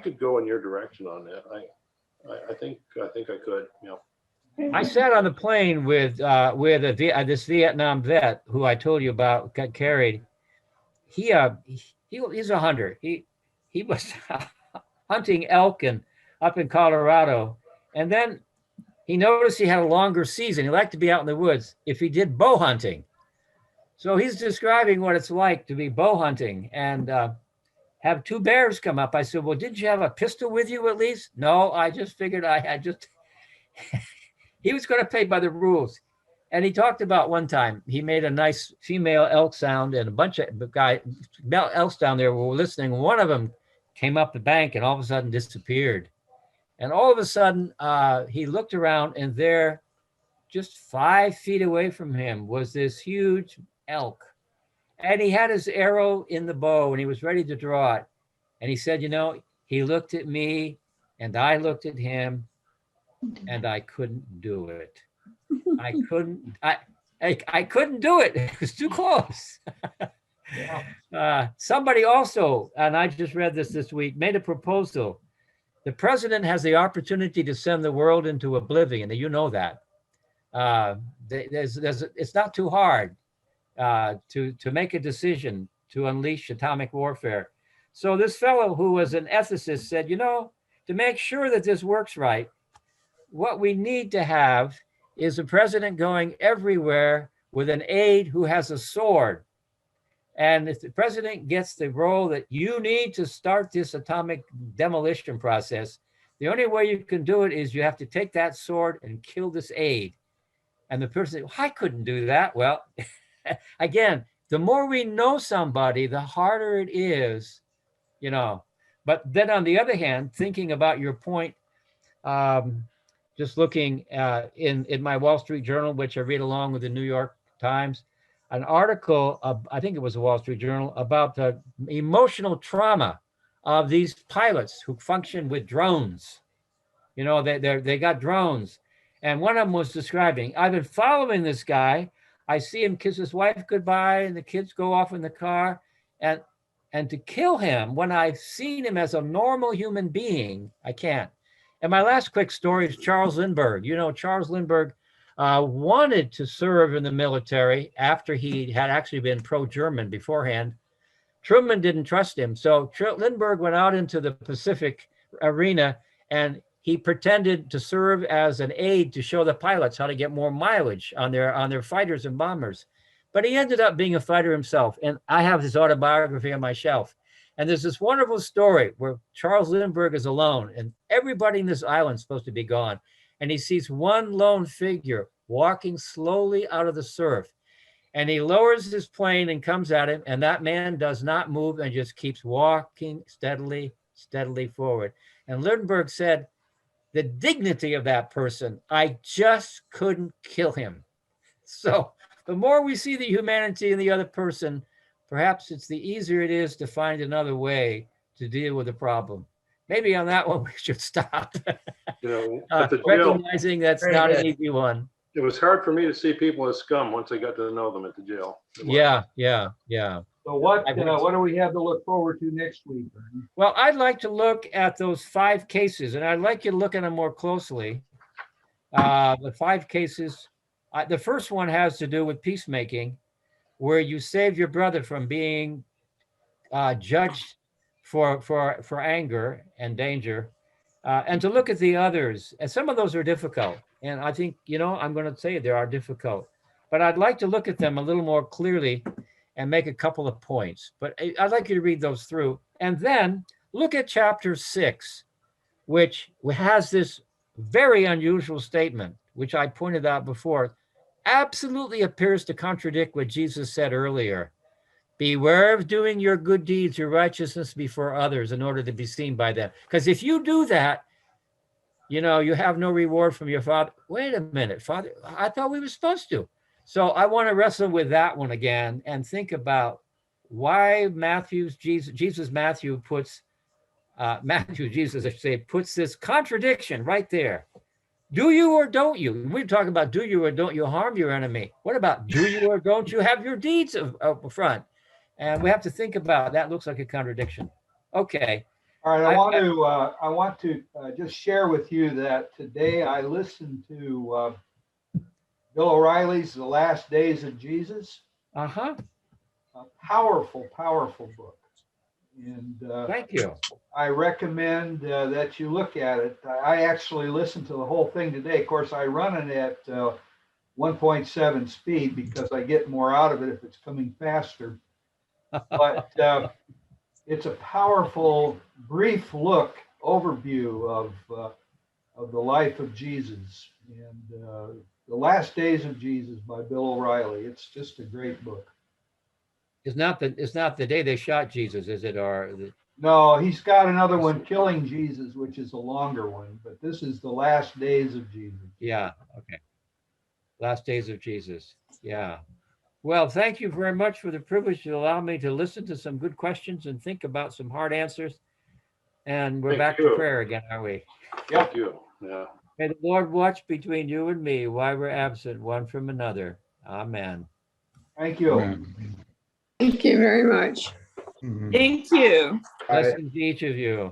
could go in your direction on that. I think I could. Yeah. I sat on the plane with this Vietnam vet who I told you about, got carried. He's a hunter. He was hunting elk up in Colorado, and then he noticed he had a longer season. He liked to be out in the woods if he did bow hunting. So he's describing what it's like to be bow hunting and have two bears come up. I said, well, didn't you have a pistol with you at least? No, I just figured he was going to play by the rules. And he talked about one time he made a nice female elk sound, and a bunch of elks down there were listening. One of them came up the bank and all of a sudden disappeared. And all of a sudden, he looked around, and there, just 5 feet away from him, was this huge elk. And he had his arrow in the bow, and he was ready to draw it. And he said, he looked at me, and I looked at him, and I couldn't do it. I couldn't do it. It was too close. Somebody also, and I just read this week, made a proposal. The president has the opportunity to send the world into oblivion. You know that. It's not too hard to make a decision to unleash atomic warfare. So this fellow who was an ethicist said, to make sure that this works right, what we need to have is a president going everywhere with an aide who has a sword. And if the president gets the role that you need to start this atomic demolition process, the only way you can do it is you have to take that sword and kill this aide. And the person, I couldn't do that. Well, again, the more we know somebody, the harder it is, But then on the other hand, thinking about your point, just looking in my Wall Street Journal, which I read along with the New York Times, an article, I think it was the Wall Street Journal, about the emotional trauma of these pilots who function with drones. They got drones. And one of them was describing, I've been following this guy. I see him kiss his wife goodbye, and the kids go off in the car. And to kill him when I've seen him as a normal human being, I can't. And my last quick story is Charles Lindbergh. Charles Lindbergh wanted to serve in the military after he had actually been pro-German beforehand. Truman didn't trust him. So Lindbergh went out into the Pacific arena, and he pretended to serve as an aide to show the pilots how to get more mileage on their fighters and bombers. But he ended up being a fighter himself. And I have his autobiography on my shelf. And there's this wonderful story where Charles Lindbergh is alone, and everybody in this island is supposed to be gone. And he sees one lone figure walking slowly out of the surf. And he lowers his plane and comes at him. And that man does not move and just keeps walking steadily forward. And Lindbergh said, the dignity of that person, I just couldn't kill him. So the more we see the humanity in the other person, perhaps it's the easier it is to find another way to deal with the problem. Maybe on that one we should stop. At the jail, recognizing that's not an easy one. it was hard for me to see people as scum once I got to know them at the jail. Yeah. So what do we have to look forward to next week, Ernie? Well, I'd like to look at those 5 cases, and I'd like you to look at them more closely. The 5 cases. The first one has to do with peacemaking, where you save your brother from being judged for anger and danger, and to look at the others. And some of those are difficult. And I think, I'm going to say they are difficult. But I'd like to look at them a little more clearly and make a couple of points. But I'd like you to read those through. And then look at chapter 6, which has this very unusual statement, which I pointed out before, absolutely appears to contradict what Jesus said earlier. Beware of doing your good deeds, your righteousness before others in order to be seen by them. Because if you do that, you have no reward from your Father. Wait a minute, Father, I thought we were supposed to. So I want to wrestle with that one again and think about why Matthew puts, Jesus, I should say, puts this contradiction right there. Do you or don't you? We're talking about do you or don't you harm your enemy. What about do you or don't you have your deeds up front? And we have to think about that. Looks like a contradiction. Okay. All right, I want to just share with you that today I listened to Bill O'Reilly's The Last Days of Jesus. Uh-huh. A powerful, powerful book. And Thank you. I recommend that you look at it. I actually listened to the whole thing today. Of course, I run it at 1.7 speed because I get more out of it if it's coming faster. But it's a powerful, brief overview of the life of Jesus and The Last Days of Jesus by Bill O'Reilly. It's just a great book. It's not the day they shot Jesus, is it? No, he's got another one, Killing Jesus, which is a longer one, but this is The Last Days of Jesus. Yeah, okay. Last Days of Jesus. Yeah. Well, thank you very much for the privilege to allow me to listen to some good questions and think about some hard answers. And we're back to prayer again, are we? Thank you. Yeah. May the Lord watch between you and me while we're absent one from another. Amen. Thank you. Thank you very much. Thank you. Blessings to each of you.